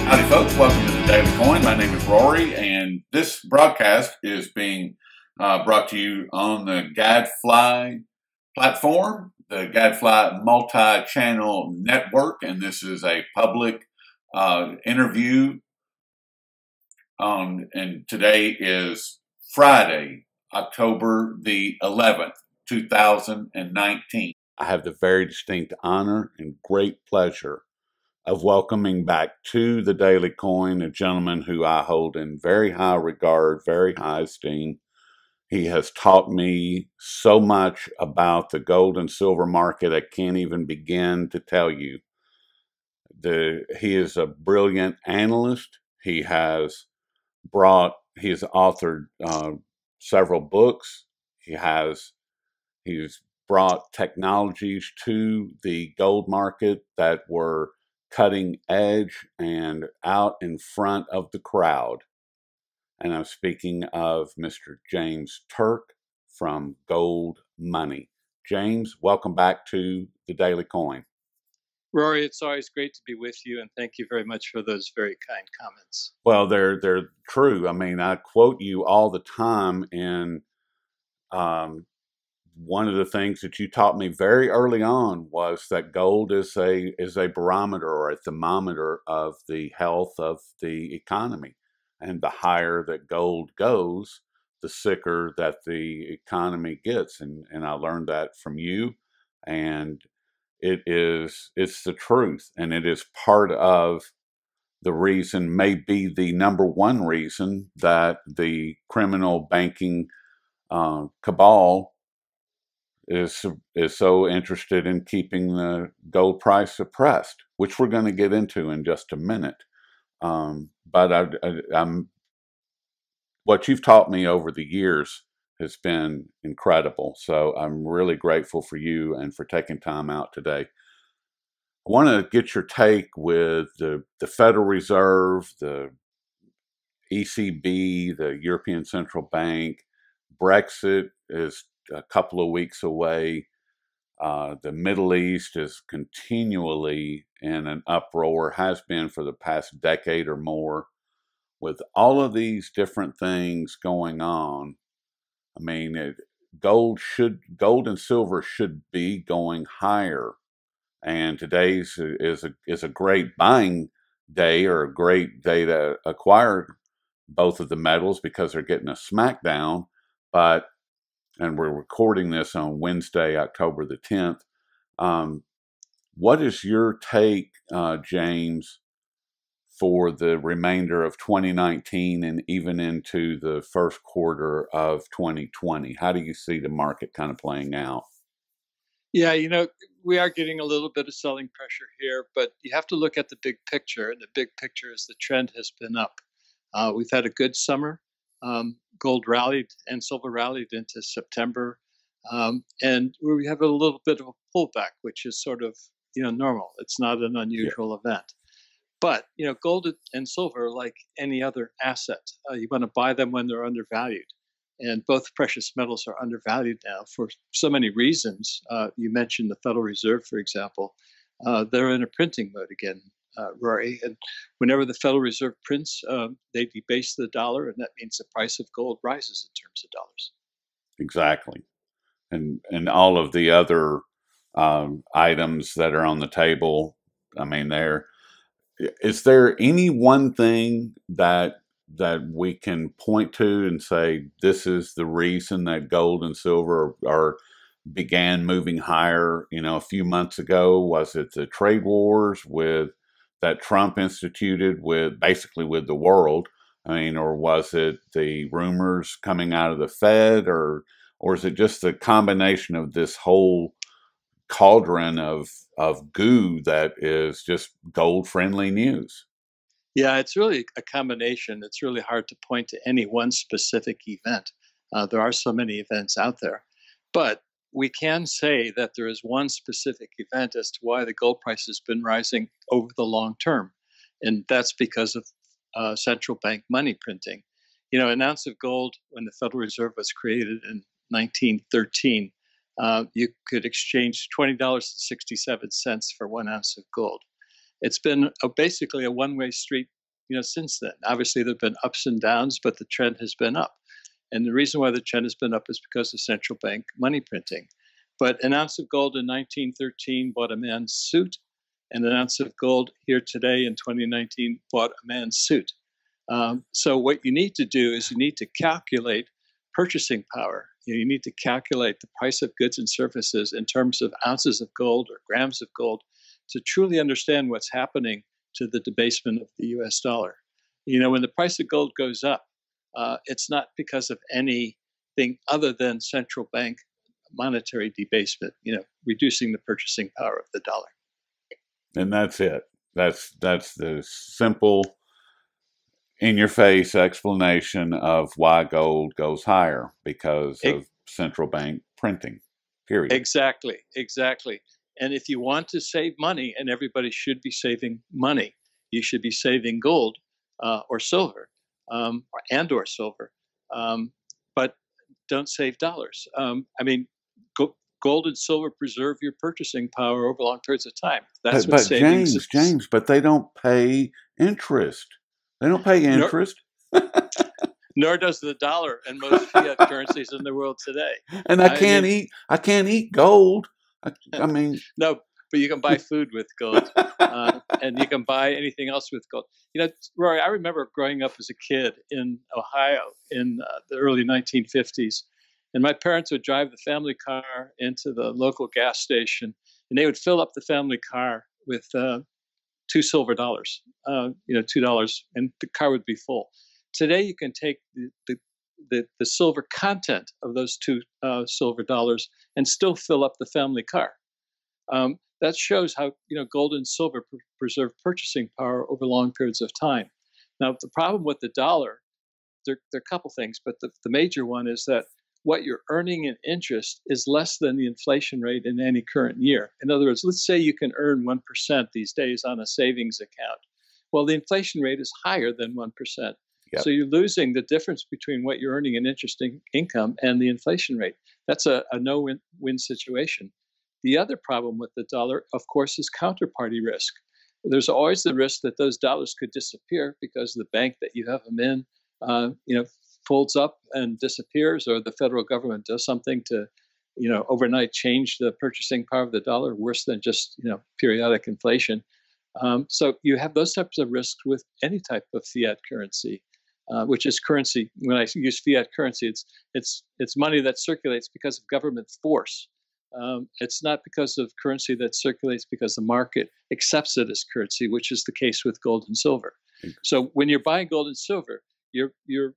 Howdy folks, welcome to the Daily Coin. My name is Rory, and this broadcast is being brought to you on the Gadfly platform, the Gadfly multi-channel network, and this is a public interview and today is Friday, October the 11th, 2019. I have the very distinct honor and great pleasure of welcoming back to the Daily Coin a gentleman who I hold in very high regard, very high esteem. He has taught me so much about the gold and silver market I can't even begin to tell you. He is a brilliant analyst. He has authored several books. He's brought technologies to the gold market that were cutting edge and out in front of the crowd. And I'm speaking of Mr. James Turk from Gold Money. James, welcome back to the Daily Coin. Rory, it's always great to be with you, and thank you very much for those very kind comments. Well, they're true. I mean, I quote you all the time, and one of the things that you taught me very early on was that gold is a barometer or a thermometer of the health of the economy. And the higher that gold goes, the sicker that the economy gets. And I learned that from you. And it's the truth. And it is part of the reason, maybe the number one reason, that the criminal banking cabal is so interested in keeping the gold price suppressed, which we're going to get into in just a minute. But I'm what you've taught me over the years has been incredible. So I'm really grateful for you and for taking time out today. I want to get your take with the Federal Reserve, the ECB, the European Central Bank. Brexit is a couple of weeks away. The Middle East is continually in an uproar, has been for the past decade or more. With all of these different things going on, I mean, gold and silver should be going higher. And today's is a great buying day, or a great day to acquire both of the metals because they're getting a smackdown. And we're recording this on Wednesday, October the 10th. What is your take, James, for the remainder of 2019 and even into the first quarter of 2020? How do you see the market kind of playing out? Yeah, we are getting a little bit of selling pressure here, but you have to look at the big picture. And the big picture is the trend has been up. We've had a good summer. Gold rallied and silver rallied into September. And we have a little bit of a pullback, which is sort of, normal. It's not an unusual event. But, gold and silver are like any other asset. You want to buy them when they're undervalued. And both precious metals are undervalued now for so many reasons. You mentioned the Federal Reserve, for example. They're in a printing mode again, Rory. And whenever the Federal Reserve prints, they debase the dollar, and that means the price of gold rises in terms of dollars. Exactly. And all of the other items that are on the table, I mean, is there any one thing that we can point to and say this is the reason that gold and silver began moving higher? A few months ago, was it the trade wars that Trump instituted with the world? I mean, or was it the rumors coming out of the Fed, or is it just the combination of this whole cauldron of goo that is just gold friendly news? Yeah, it's really a combination. It's really hard to point to any one specific event. There are so many events out there. But we can say that there is one specific event as to why the gold price has been rising over the long term. And that's because of central bank money printing. An ounce of gold, when the Federal Reserve was created in 1913, you could exchange $20.67 for 1 ounce of gold. It's been basically a one-way street since then. Obviously, there have been ups and downs, but the trend has been up. And the reason why the trend has been up is because of central bank money printing. But an ounce of gold in 1913 bought a man's suit, and an ounce of gold here today in 2019 bought a man's suit. So what you need to do is you need to calculate purchasing power. You need to calculate the price of goods and services in terms of ounces of gold or grams of gold to truly understand what's happening to the debasement of the US dollar. When the price of gold goes up, it's not because of anything other than central bank monetary debasement, reducing the purchasing power of the dollar. And that's it. That's the simple, in your face explanation of why gold goes higher, because of central bank printing. Period. Exactly. And if you want to save money, and everybody should be saving money, you should be saving gold or silver, or silver, but don't save dollars. Gold and silver preserve your purchasing power over long periods of time. That's what savings is. James, but they don't pay interest. They don't pay interest. Nor does the dollar and most fiat currencies in the world today. And I can't eat gold. I mean, no, but you can buy food with gold, and you can buy anything else with gold. Rory, I remember growing up as a kid in Ohio in the early 1950s, and my parents would drive the family car into the local gas station, and they would fill up the family car with $2 silver, $2, and the car would be full. Today, you can take the silver content of those $2 silver and still fill up the family car. That shows how gold and silver preserve purchasing power over long periods of time. Now, the problem with the dollar, there are a couple things, but the major one is that what you're earning in interest is less than the inflation rate in any current year. In other words, let's say you can earn 1% these days on a savings account. Well, the inflation rate is higher than 1%. Yep. So you're losing the difference between what you're earning in interest income and the inflation rate. That's a no-win situation. The other problem with the dollar, of course, is counterparty risk. There's always the risk that those dollars could disappear because the bank that you have them in, folds up and disappears, or the federal government does something to, overnight change the purchasing power of the dollar, worse than just, periodic inflation. So you have those types of risks with any type of fiat currency, which is currency. When I use fiat currency, it's money that circulates because of government force. It's not because of currency that circulates because the market accepts it as currency, which is the case with gold and silver. So when you're buying gold and silver, you're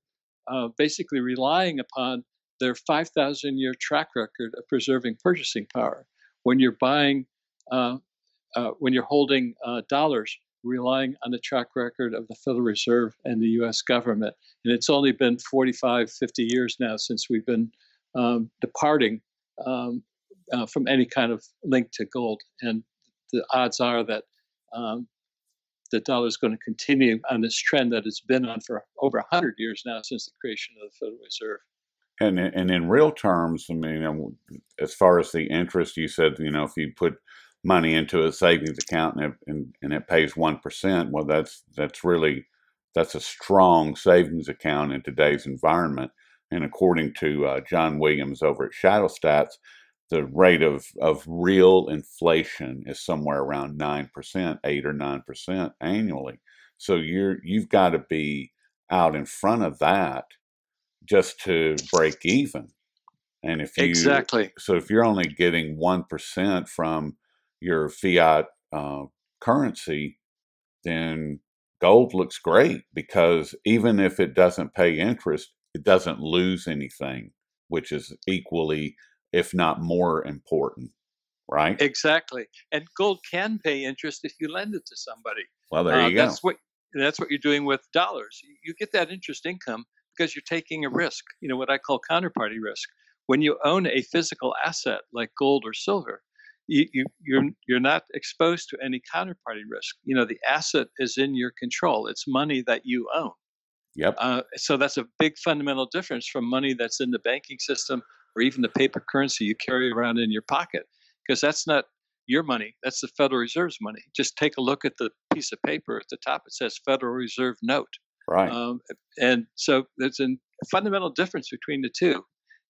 basically relying upon their 5,000-year track record of preserving purchasing power. When you're buying, when you're holding dollars, relying on the track record of the Federal Reserve and the U.S. government. And it's only been 45, 50 years now since we've been departing from any kind of link to gold. And the odds are that the dollar is going to continue on this trend that it's been on for over 100 years now since the creation of the Federal Reserve. And in real terms, I mean, as far as the interest, you said, if you put money into a savings account and it pays 1%, well, that's a strong savings account in today's environment. And according to John Williams over at Shadow Stats, the rate of real inflation is somewhere around 9%, 8 or 9% annually. So you've got to be out in front of that just to break even. And if you're only getting 1% from your fiat currency, then gold looks great, because even if it doesn't pay interest, it doesn't lose anything, which is equally, if not more important, right? Exactly. And gold can pay interest if you lend it to somebody. Well, there you go. That's what you're doing with dollars. You get that interest income because you're taking a risk, what I call counterparty risk. When you own a physical asset like gold or silver, you're not exposed to any counterparty risk. The asset is in your control. It's money that you own. Yep. So that's a big fundamental difference from money that's in the banking system or even the paper currency you carry around in your pocket, because that's not your money. That's the Federal Reserve's money. Just take a look at the piece of paper at the top. It says Federal Reserve note. Right. Um, and so there's a fundamental difference between the two.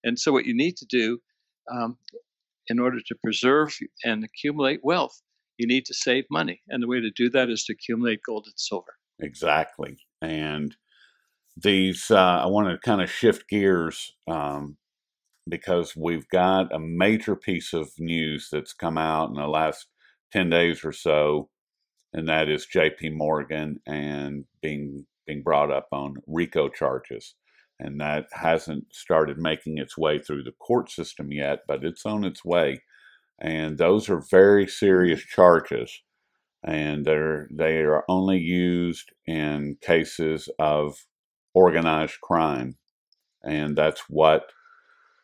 And so what you need to do um, in order to preserve and accumulate wealth, you need to save money. And the way to do that is to accumulate gold and silver. Exactly. And I want to kind of shift gears because we've got a major piece of news that's come out in the last 10 days or so, and that is JP Morgan and being brought up on RICO charges. And that hasn't started making its way through the court system yet, but it's on its way. And those are very serious charges. And they are only used in cases of organized crime. And that's what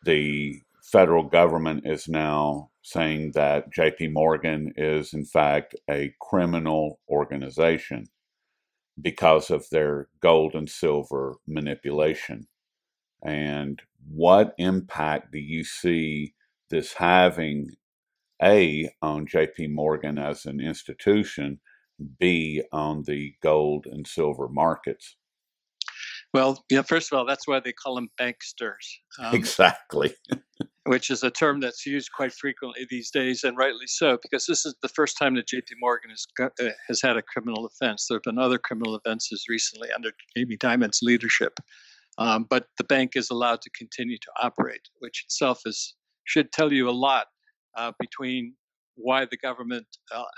the federal government is now saying, that JP Morgan is in fact a criminal organization because of their gold and silver manipulation. And what impact do you see this having, A, on JP Morgan as an institution, B, on the gold and silver markets? Well, yeah, first of all, that's why they call them banksters, Exactly. which is a term that's used quite frequently these days, and rightly so, because this is the first time that JP Morgan has had a criminal offense. There have been other criminal offenses recently under Jamie Dimons' leadership. But the bank is allowed to continue to operate, which itself should tell you a lot between why the government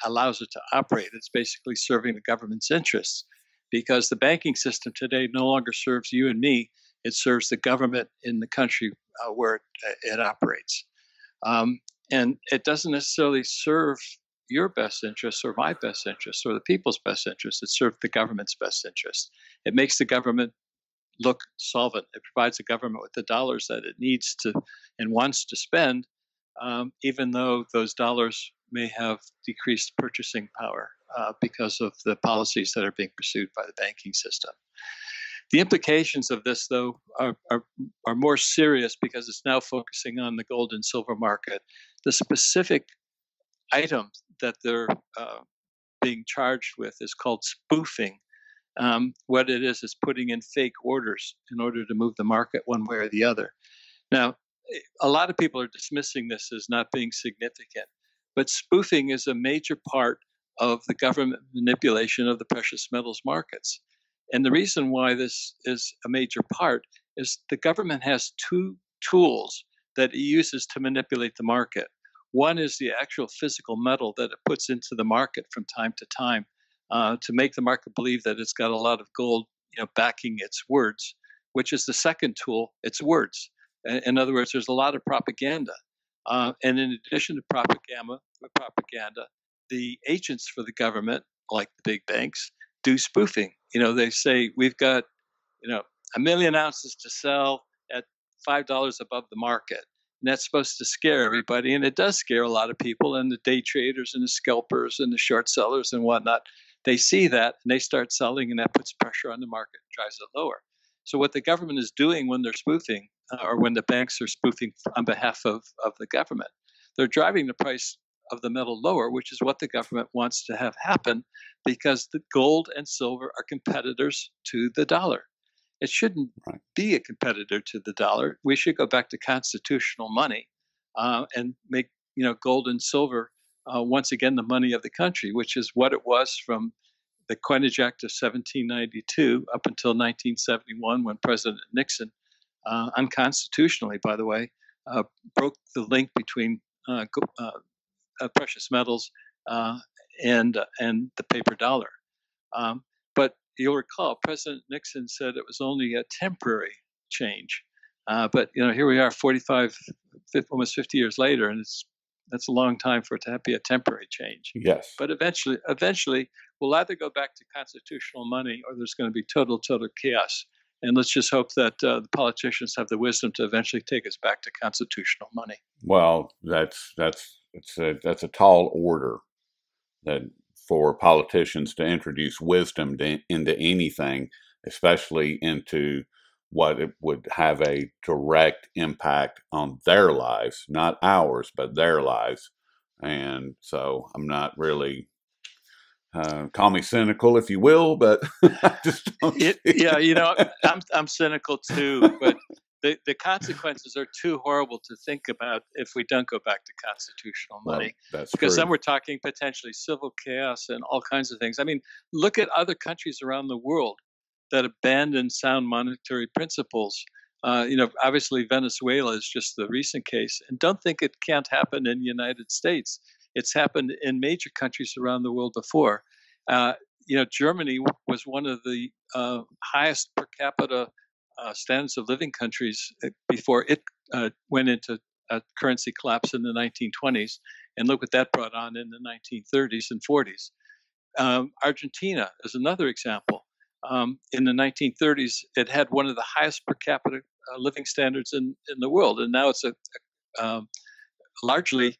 allows it to operate. It's basically serving the government's interests, because the banking system today no longer serves you and me. It serves the government in the country where it operates. And it doesn't necessarily serve your best interests or my best interests or the people's best interests. It serves the government's best interests. It makes the government look solvent. It provides the government with the dollars that it needs to and wants to spend, even though those dollars may have decreased purchasing power because of the policies that are being pursued by the banking system. The implications of this, though, are more serious because it's now focusing on the gold and silver market. The specific item that they're being charged with is called spoofing. What it is putting in fake orders in order to move the market one way or the other. Now, a lot of people are dismissing this as not being significant, but spoofing is a major part of the government manipulation of the precious metals markets. And the reason why this is a major part is the government has two tools that it uses to manipulate the market. One is the actual physical metal that it puts into the market from time to time to make the market believe that it's got a lot of gold, backing its words, which is the second tool, its words. In other words, there's a lot of propaganda. And in addition to propaganda, the agents for the government, like the big banks, do spoofing. They say, we've got, 1,000,000 ounces to sell at $5 above the market. And that's supposed to scare everybody. And it does scare a lot of people, and the day traders and the scalpers and the short sellers and whatnot. They see that and they start selling, and that puts pressure on the market and drives it lower. So what the government is doing when they're spoofing, or when the banks are spoofing on behalf of the government, they're driving the price of the metal lower, which is what the government wants to have happen, because the gold and silver are competitors to the dollar. It shouldn't be a competitor to the dollar. We should go back to constitutional money and make gold and silver once again the money of the country, which is what it was from the Coinage Act of 1792 up until 1971, when President Nixon, unconstitutionally, by the way, broke the link between precious metals and the paper dollar. But you'll recall, President Nixon said it was only a temporary change. But here we are, almost 50 years later, and that's a long time for it to be a temporary change. Yes. But eventually, we'll either go back to constitutional money, or there's going to be total chaos. And let's just hope that the politicians have the wisdom to eventually take us back to constitutional money. Well, that's a tall order, that for politicians to introduce wisdom into anything, especially into what it would have a direct impact on their lives, not ours, but their lives. And so I'm not really, call me cynical if you will, but I just don't see Yeah, it. I'm cynical too, but the consequences are too horrible to think about if we don't go back to constitutional Well, money, that's because then true. we're talking potentially civil chaos and all kinds of things. I mean, look at other countries around the world that abandon sound monetary principles. Obviously Venezuela is just the recent case, and don't think it can't happen in the United States. It's happened in major countries around the world before. Uh, Germany was one of the highest per capita standards of living countries before it went into a currency collapse in the 1920s. And look what that brought on in the 1930s and 40s. Argentina is another example. In the 1930s, it had one of the highest per capita living standards in the world. And now it's um, largely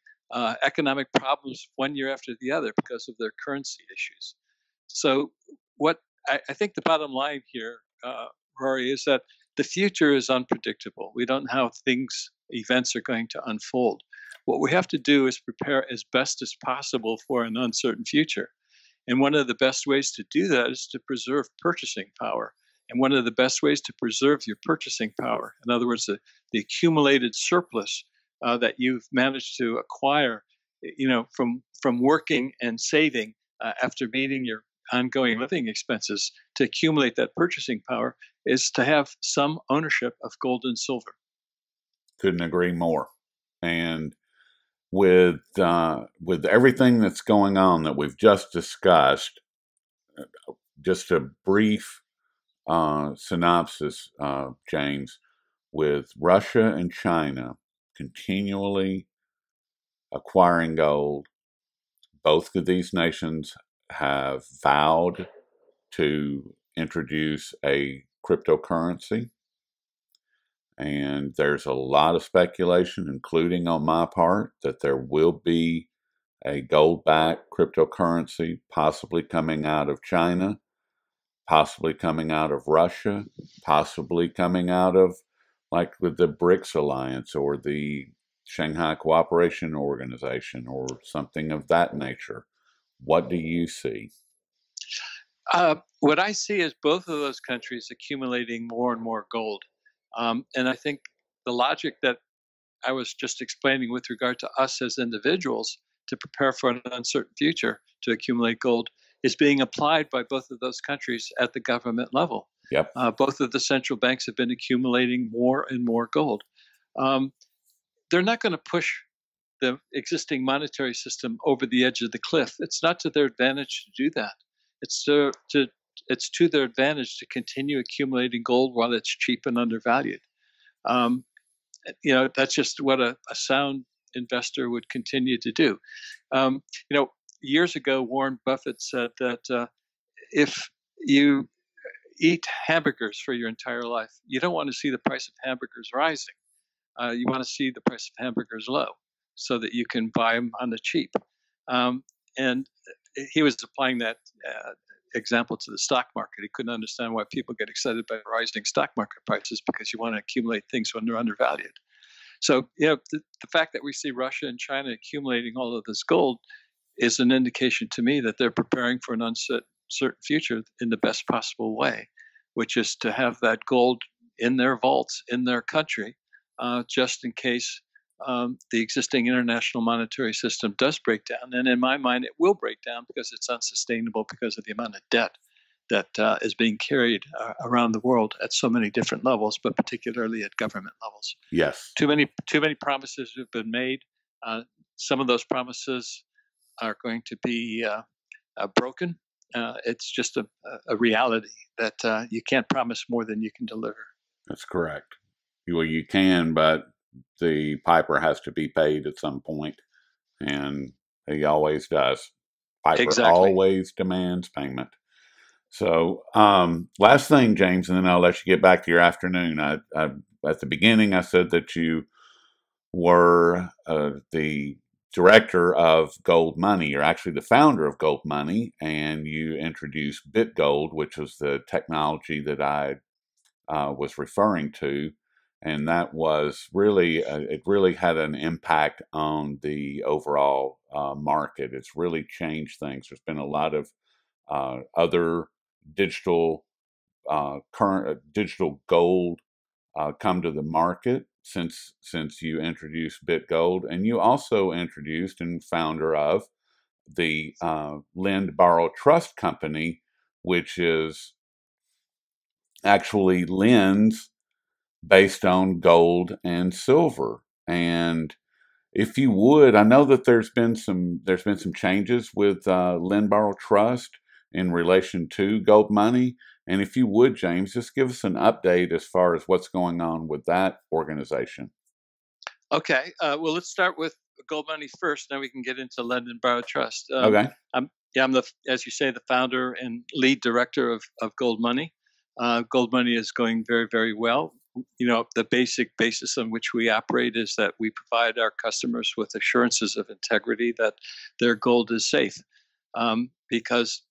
economic problems one year after the other because of their currency issues. So, what I think the bottom line here, Rory, is that the future is unpredictable. We don't know how events are going to unfold. What we have to do is prepare as best as possible for an uncertain future. And one of the best ways to do that is to preserve purchasing power. And one of the best ways to preserve your purchasing power, in other words, the accumulated surplus that you've managed to acquire, from working and saving after meeting your ongoing living expenses, to accumulate that purchasing power, is to have some ownership of gold and silver. Couldn't agree more. And with everything that's going on that we've just discussed, just a brief synopsis, James, with Russia and China continually acquiring gold, both of these nations have vowed to introduce a cryptocurrency. And there's a lot of speculation, including on my part, that there will be a gold backed cryptocurrency possibly coming out of China, possibly coming out of Russia, possibly coming out of, like, with the BRICS alliance or the Shanghai Cooperation Organization or something of that nature. What do you see? What I see is both of those countries accumulating more and more gold. And I think the logic that I was just explaining with regard to us as individuals to prepare for an uncertain future to accumulate gold is being applied by both of those countries at the government level. Yep. Both of the central banks have been accumulating more and more gold. Um, they're not going to push the existing monetary system over the edge of the cliff. It's not to their advantage to do that. It's it's to their advantage to continue accumulating gold while it's cheap and undervalued. Um, that's just what a sound investor would continue to do. Um, you know, Years ago, Warren Buffett said that if you eat hamburgers for your entire life, you don't want to see the price of hamburgers rising. You want to see the price of hamburgers low so that you can buy them on the cheap. And he was applying that example to the stock market. He couldn't understand why people get excited by rising stock market prices because you want to accumulate things when they're undervalued. So, the fact that we see Russia and China accumulating all of this gold is an indication to me that they're preparing for an uncertain future in the best possible way, which is to have that gold in their vaults in their country, just in case the existing international monetary system does break down. And in my mind, it will break down because it's unsustainable because of the amount of debt that is being carried around the world at so many different levels, but particularly at government levels. Yes. Too many promises have been made. Some of those promises are going to be broken. It's just a reality that you can't promise more than you can deliver. That's correct. Well, you can, but the piper has to be paid at some point, and he always does. Piper Exactly. always demands payment. So, last thing, James, and then I'll let you get back to your afternoon. At the beginning, I said that you were the director of Gold Money. You're actually the founder of Gold Money, and you introduced BitGold, which was the technology that I was referring to. and that was really it really had an impact on the overall market. It's really changed things. There's been a lot of other digital current digital gold come to the market since you introduced BitGold, and you also introduced and founder of the Lend Borrow Trust Company, which is actually lends based on gold and silver. And if you would, I know that there's been some changes with Lend Borrow Trust in relation to gold money. And if you would, James, just give us an update as far as what's going on with that organization. Okay. Well, let's start with Gold Money first. Then we can get into Lend and Borrow Trust. Okay. I'm as you say, the founder and lead director of Gold Money. Gold Money is going very, very well. The basic basis on which we operate is that we provide our customers with assurances of integrity that their gold is safe, because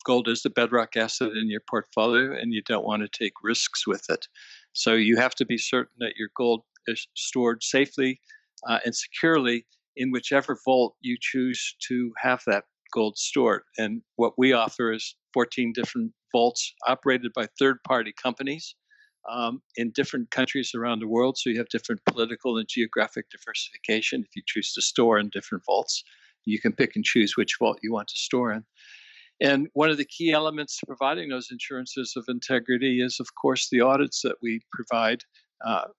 gold is the bedrock asset in your portfolio, and you don't want to take risks with it. So you have to be certain that your gold is stored safely and securely in whichever vault you choose to have that gold stored. And what we offer is 14 different vaults operated by third-party companies in different countries around the world. So you have different political and geographic diversification. If you choose to store in different vaults, you can pick and choose which vault you want to store in. And one of the key elements to providing those insurances of integrity is, of course, the audits that we provide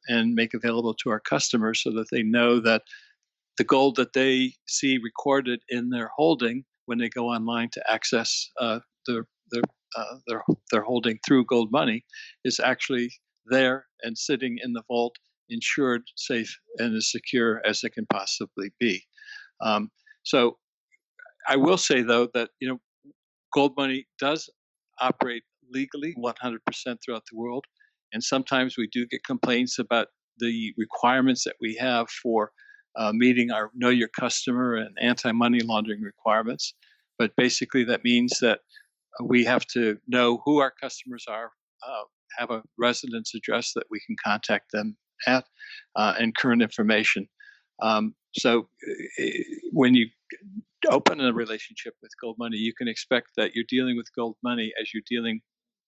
and make available to our customers so that they know that the gold that they see recorded in their holding when they go online to access their, their, their holding through Gold Money is actually there and sitting in the vault, insured, safe, and as secure as it can possibly be. So I will say, though, that Gold Money does operate legally 100% throughout the world. And sometimes we do get complaints about the requirements that we have for meeting our Know Your Customer and anti-money laundering requirements. But basically, that means that we have to know who our customers are, have a residence address that we can contact them at, and current information. So when you open a relationship with Gold Money, you can expect that you're dealing with Gold Money as you're dealing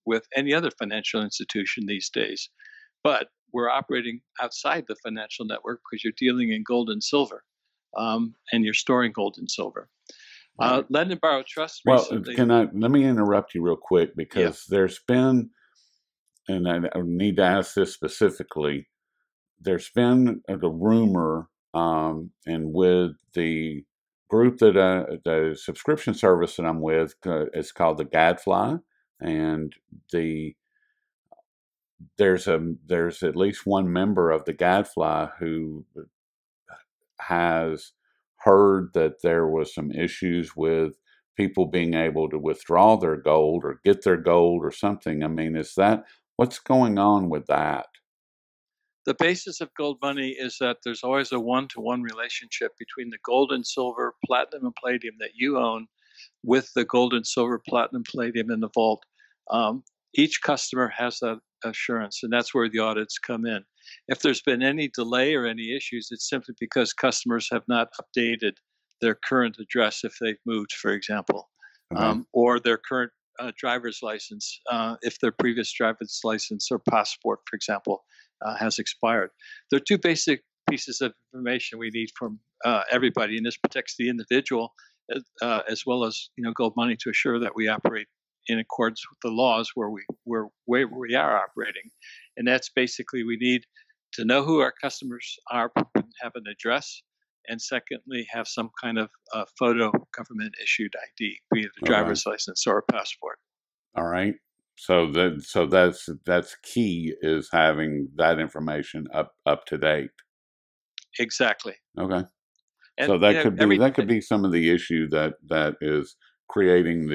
with any other financial institution these days. But we're operating outside the financial network because you're dealing in gold and silver, and you're storing gold and silver. Right. Lend and Borrow Trust Well, recently. let me interrupt you real quick Yeah. because there's been, and I need to ask this specifically, there's been the rumor, and with the group the subscription service that I'm with is called the Gadfly, and the there's at least one member of the Gadfly who has heard that there was some issues with people being able to withdraw their gold or get their gold or something. I mean, is that what's going on with that? The basis of Gold Money is that there's always a one-to-one relationship between the gold and silver, platinum and palladium that you own with the gold and silver, platinum, palladium in the vault. Each customer has that assurance, and that's where the audits come in. If there's been any delay or any issues, it's simply because customers have not updated their current address if they've moved, for example, Okay. or their current driver's license, if their previous driver's license or passport, for example, has expired. There are two basic pieces of information we need from everybody, and this protects the individual as well as Gold Money to assure that we operate in accordance with the laws where we are operating. And that's basically, we need to know who our customers are, have an address, and secondly, have some kind of photo government issued ID, be it a Okay. driver's license or a passport. All right. So that's key, is having that information up to date. Exactly. Okay. And So that could be every that could be some of the issue that is creating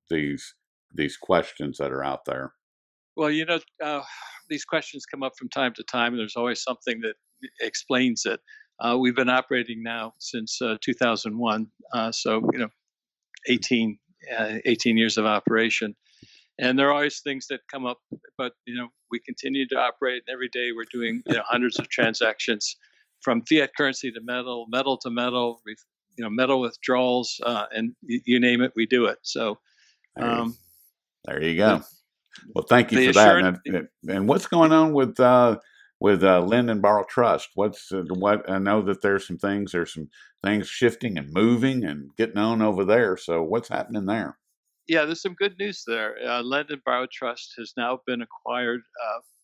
these questions that are out there. well, these questions come up from time to time, and there's always something that explains it. We've been operating now since 2001, so 18 years of operation, and there are always things that come up. But we continue to operate, and every day we're doing hundreds of transactions from fiat currency to metal, metal to metal, metal withdrawals, and you name it, we do it. So There, there you the go. Well, thank you the for that. assurance. And what's going on with lend and borrow trust? What's what? I know that there's some things shifting and moving and getting on over there. So what's happening there? Yeah, there's some good news there. Lend and Borrow Trust has now been acquired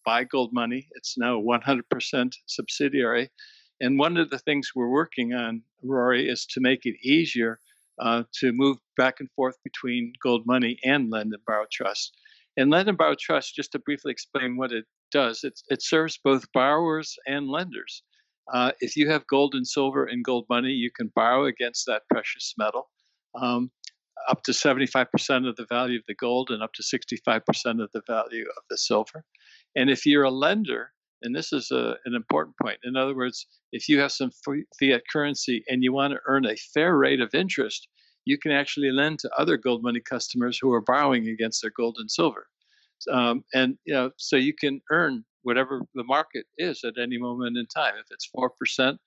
by Gold Money. It's now a 100% subsidiary. And one of the things we're working on, Rory, is to make it easier to move back and forth between Gold Money and Lend and Borrow Trust. And Lend and Borrow Trust, just to briefly explain what it does, it serves both borrowers and lenders. If you have gold and silver in Gold Money, you can borrow against that precious metal. Um, Up to 75% of the value of the gold and up to 65% of the value of the silver. And if you're a lender, and this is an important point, in other words, if you have some fiat currency and you want to earn a fair rate of interest, you can actually lend to other gold money customers who are borrowing against their gold and silver. And so you can earn whatever the market is at any moment in time. If it's 4%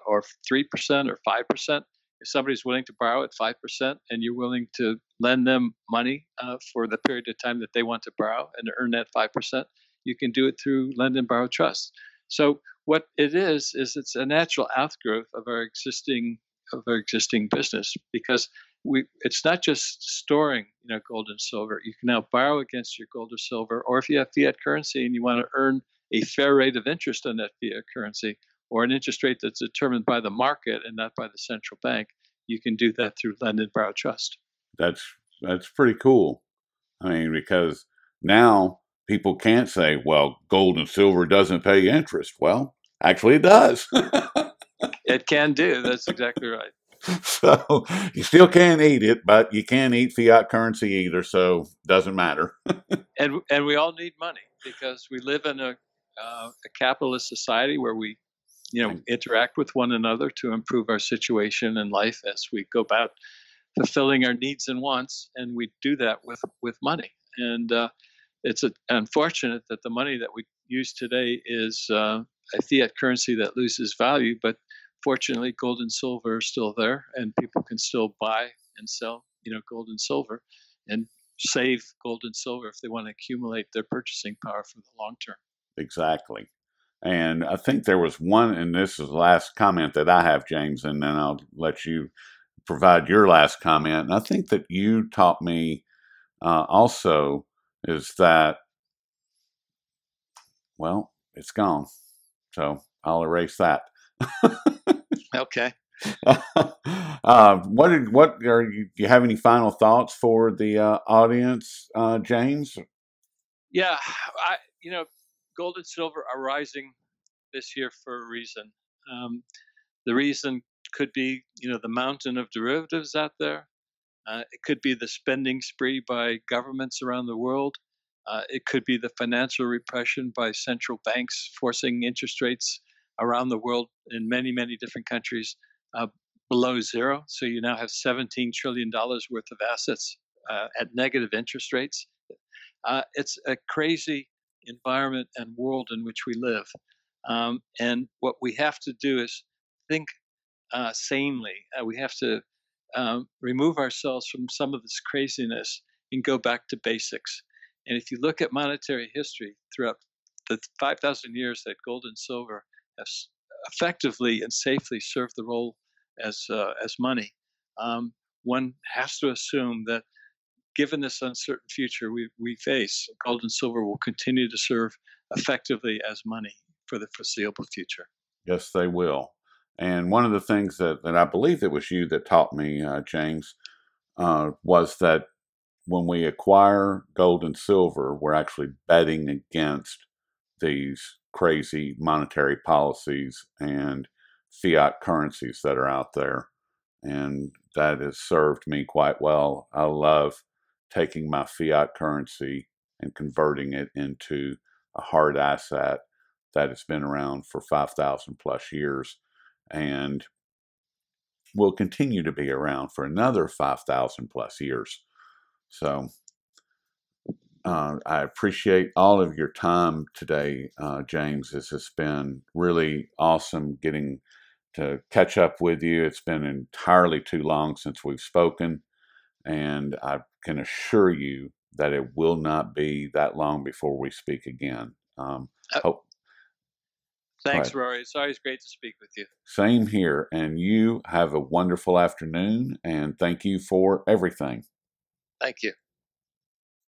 or 3% or 5%, if somebody's willing to borrow at 5% and you're willing to lend them money for the period of time that they want to borrow and earn that 5%, you can do it through Lend and Borrow Trust. So what it is it's a natural outgrowth of our existing business, because it's not just storing gold and silver. You can now borrow against your gold or silver, or if you have fiat currency and you want to earn a fair rate of interest on that fiat currency, or an interest rate that's determined by the market and not by the central bank, you can do that through Lend and Borrow Trust. That's pretty cool. I mean, because now people can't say, well, gold and silver doesn't pay interest. Well, actually, it does. It can do. That's exactly right. So you still can't eat it, but you can't eat fiat currency either. So doesn't matter. And we all need money because we live in a capitalist society where we interact with one another to improve our situation in life as we go about fulfilling our needs and wants, and we do that with money. And it's unfortunate that the money that we use today is a fiat currency that loses value, but fortunately, gold and silver are still there, and people can still buy and sell, gold and silver, and save gold and silver if they want to accumulate their purchasing power for the long term. Exactly. And I think there was one, and this is the last comment that I have, James, and then I'll let you provide your last comment. And I think that you taught me also is that, well, it's gone. So I'll erase that. Okay. What are you? Do you have any final thoughts for the audience, James? Yeah, gold and silver are rising this year for a reason. The reason could be, the mountain of derivatives out there. It could be the spending spree by governments around the world. It could be the financial repression by central banks forcing interest rates around the world in many, many different countries uh, below zero. So you now have $17 trillion worth of assets at negative interest rates. It's a crazy environment and world in which we live. And what we have to do is think sanely. We have to remove ourselves from some of this craziness and go back to basics. And if you look at monetary history throughout the 5,000 years that gold and silver have effectively and safely served the role as money, one has to assume that given this uncertain future we face, gold and silver will continue to serve effectively as money for the foreseeable future. Yes, they will. And one of the things that I believe it was you that taught me, James, was that when we acquire gold and silver, we're actually betting against these crazy monetary policies and fiat currencies that are out there. And that has served me quite well. I love taking my fiat currency and converting it into a hard asset that has been around for 5,000 plus years and will continue to be around for another 5,000 plus years. So I appreciate all of your time today, James. This has been really awesome getting to catch up with you. It's been entirely too long since we've spoken, and I can assure you that it will not be that long before we speak again. Uh, Hope, go Thanks, ahead. Rory. It's always great to speak with you. Same here, and you have a wonderful afternoon, and thank you for everything. Thank you.